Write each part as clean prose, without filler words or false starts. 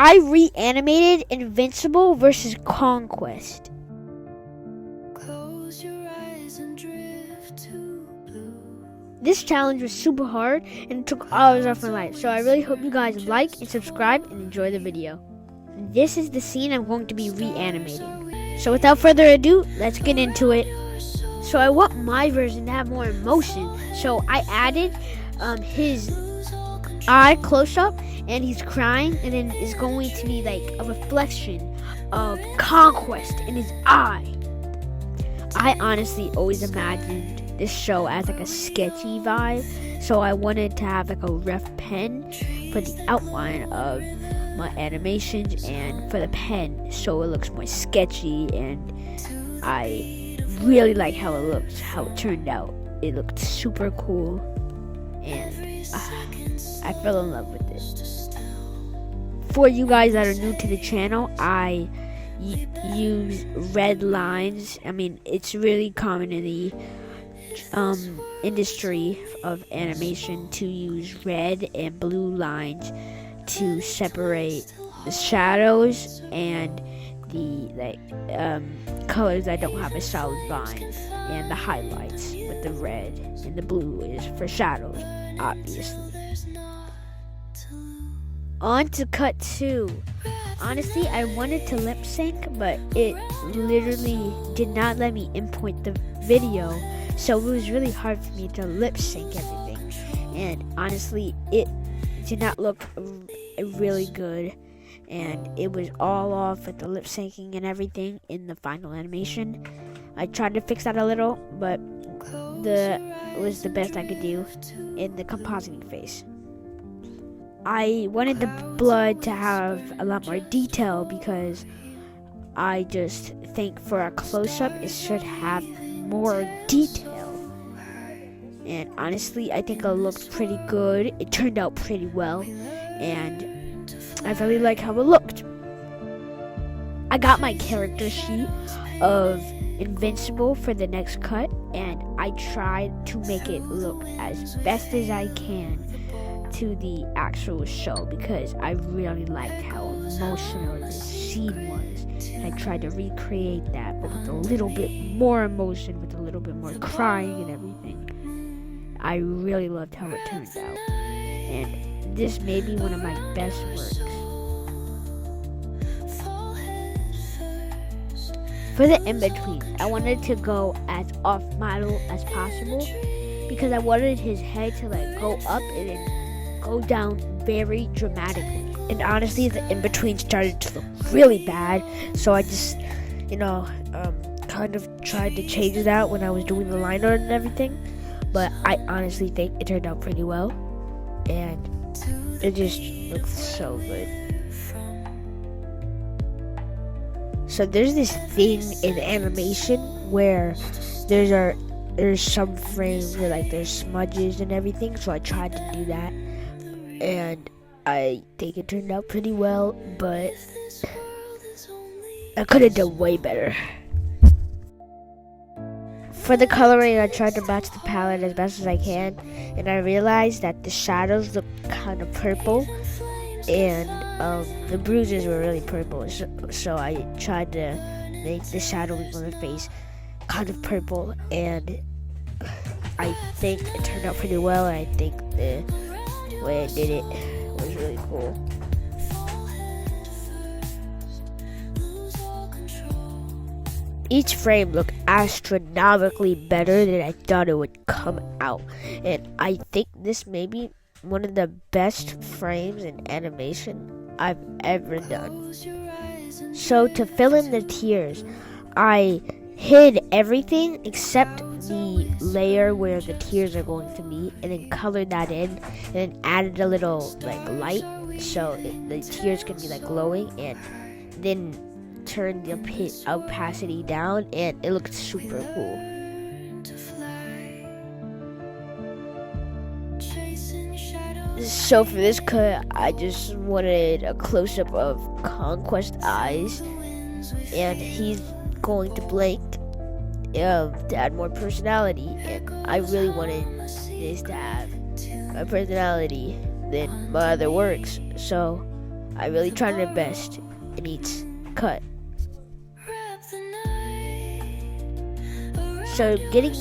I reanimated Invincible versus Conquest. Close your eyes and drift to blue. This challenge was super hard and it took hours off my life, so I really hope you guys like and subscribe and enjoy the video. This is the scene I'm going to be reanimating. So without further ado, let's get into it. So I want my version to have more emotion, so I added his eye close up and he's crying, and then it's going to be like a reflection of Conquest in his eye. I honestly always imagined this show as like a sketchy vibe, so I wanted to have like a rough pen for the outline of my animations and for the pen so it looks more sketchy, and I really like how it looks, how it turned out. It looked super cool and I fell in love with it. For you guys that are new to the channel, I use red lines. I mean, it's really common in the industry of animation to use red and blue lines to separate the shadows and the colors that don't have a solid line, and the highlights with the red and the blue is for shadows, obviously. On to cut 2. Honestly, I wanted to lip sync, but it literally did not let me import the video, so it was really hard for me to lip sync everything. And honestly, it did not look really good, and it was all off with the lip syncing and everything in the final animation. I tried to fix that a little, but it was the best I could do in the compositing phase. I wanted the blood to have a lot more detail because I just think for a close-up it should have more detail. And honestly, I think it looked pretty good. It turned out pretty well, and I really like how it looked. I got my character sheet of Invincible for the next cut, and I tried to make it look as best as I can to the actual show because I really liked how emotional this scene was. I tried to recreate that, but with a little bit more emotion, with a little bit more crying and everything. I really loved how it turned out, and this may be one of my best works. For the in-between, I wanted to go as off-model as possible because I wanted his head to like go up and then go down very dramatically. And honestly, the in-between started to look really bad, so I just, kind of tried to change that when I was doing the line art and everything. But I honestly think it turned out pretty well, and it just looks so good. So there's this thing in animation where there's some frames where like there's smudges and everything, so I tried to do that, and I think it turned out pretty well, but I could have done way better. For the coloring, I tried to match the palette as best as I can, and I realized that the shadows look kind of purple, and the bruises were really purple, so I tried to make the shadowing on the face kind of purple, and I think it turned out pretty well, and I think the way I did it was really cool. Each frame looked astronomically better than I thought it would come out, and I think this may be one of the best frames in animation I've ever done. So to fill in the tears, I hid everything except the layer where the tears are going to be, and then colored that in, and then added a little like light so the tears can be like glowing, and then turned the opacity down, and it looked super cool. So for this cut, I just wanted a close-up of Conquest eyes, and he's going to blink to add more personality, and I really wanted this to have a personality than my other works, so I really tried my best in each cut. So getting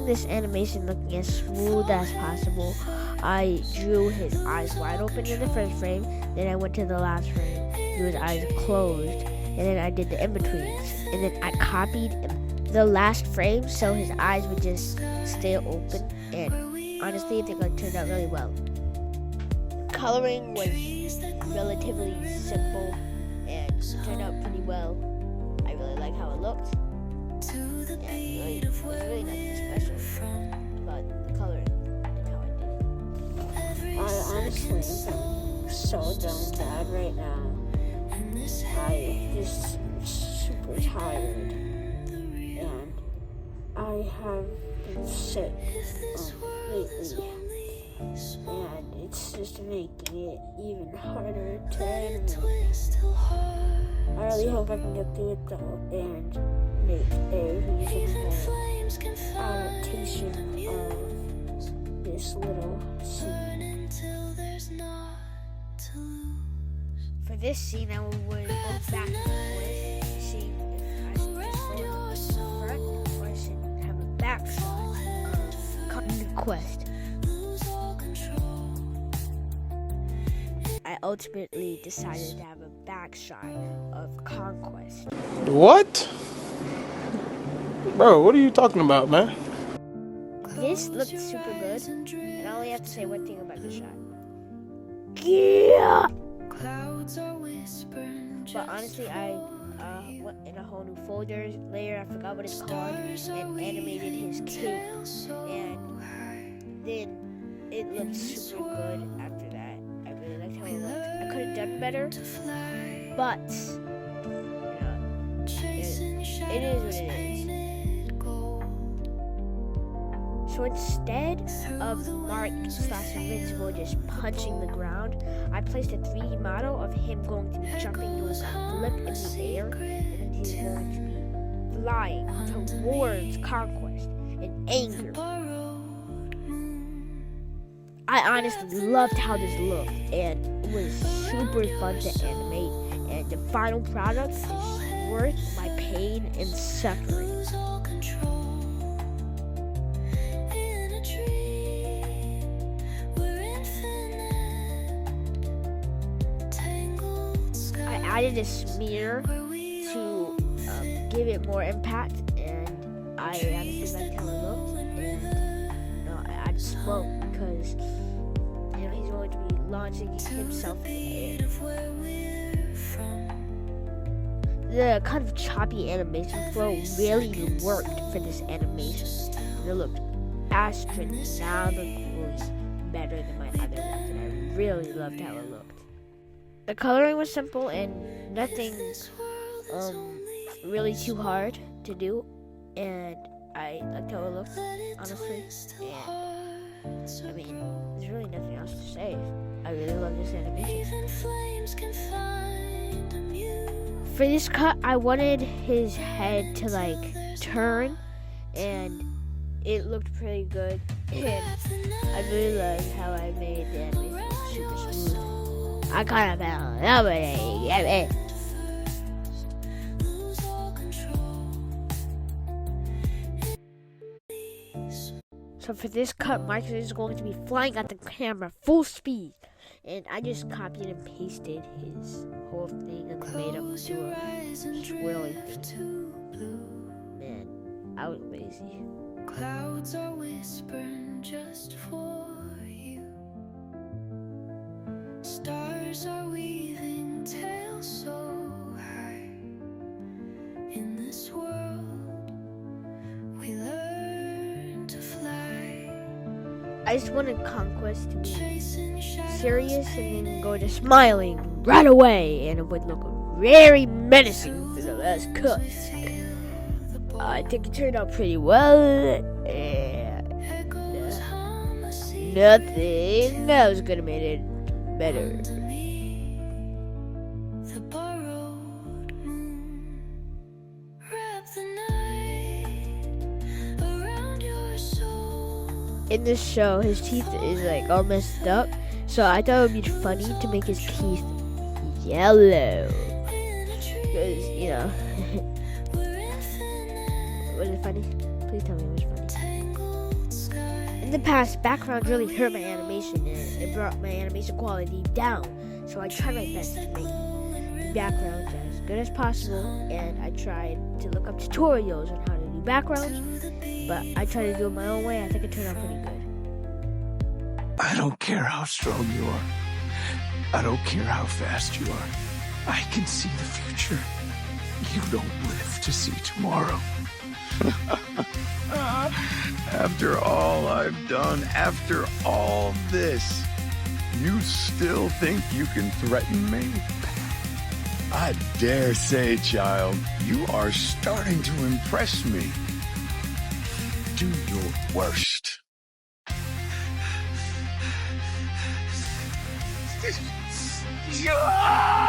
this animation looking as smooth as possible, I drew his eyes wide open in the first frame, then I went to the last frame, drew his eyes closed, and then I did the in-betweens, and then I copied the last frame so his eyes would just stay open, and honestly I think it turned out really well. Coloring was relatively simple and turned out pretty well. I really like how it looked. Yeah, there's really nothing special about the coloring and how I did it. I honestly am so done bad right now. I just super tired, and I have been sick lately, and it's just making it even harder to animate. I really hope I can get through it though and make a reasonable adaptation of this little scene. For this scene, I would go back and forth, seeing if I should just go in front or I should have a back shot of Conquest. I ultimately decided to have a back shot of Conquest. What? Bro, what are you talking about, man? This looked super good, and I only have to say one thing about the shot. Yeah! But honestly, I went in a whole new folder layer, I forgot what it's called, and animated his cape, and then it looked super good after that. I really liked how it looked. I could have done better, but it is what it is. So instead of Mark/Invincible just punching the ground, I placed a 3D model of him going to be jumping to a flip in the air, and then he's going to be flying towards Conquest in anger. I honestly loved how this looked, and it was super fun to animate, and the final product is worth my pain and suffering. I added a smear to give it more impact, and I honestly liked how it looked. And I added smoke because he's going to be launching himself in the air. The kind of choppy animation flow really worked for this animation. It looked astronomically better than my other ones, and I really loved how it looked. The coloring was simple and nothing really too hard to do, and I liked how it looked, honestly. And I mean, there's really nothing else to say. I really love this animation. For this cut, I wanted his head to turn, and it looked pretty good. And I really loved how I made the animation look super smooth. I kind of fell in love with it. So for this cut, Mark is going to be flying at the camera full speed, and I just copied and pasted his whole thing and made him do a swirly thing. Man, I was lazy. Clouds are whispering just for you. Stars are weaving tales so high. In this world, we learn to fly. I just wanted Conquest to be serious and then go to smiling right away, and it would look very menacing for the last cut. I think it turned out pretty well, and nothing else could have made it better. The borrowed moon, wrap the night around your soul. In this show, his teeth is all messed up, so I thought it would be funny to make his teeth yellow. Because, you know. Was it funny? Please tell me it was funny. In the past, backgrounds really hurt my animation and it brought my animation quality down. So I tried my best to make the backgrounds as good as possible, and I tried to look up tutorials on how to do backgrounds, but I tried to do it my own way. I think it turned out pretty good. I don't care how strong you are. I don't care how fast you are. I can see the future. You don't live to see tomorrow. After all I've done, after all this, you still think you can threaten me? I dare say, child, you are starting to impress me. Do your worst. Yeah!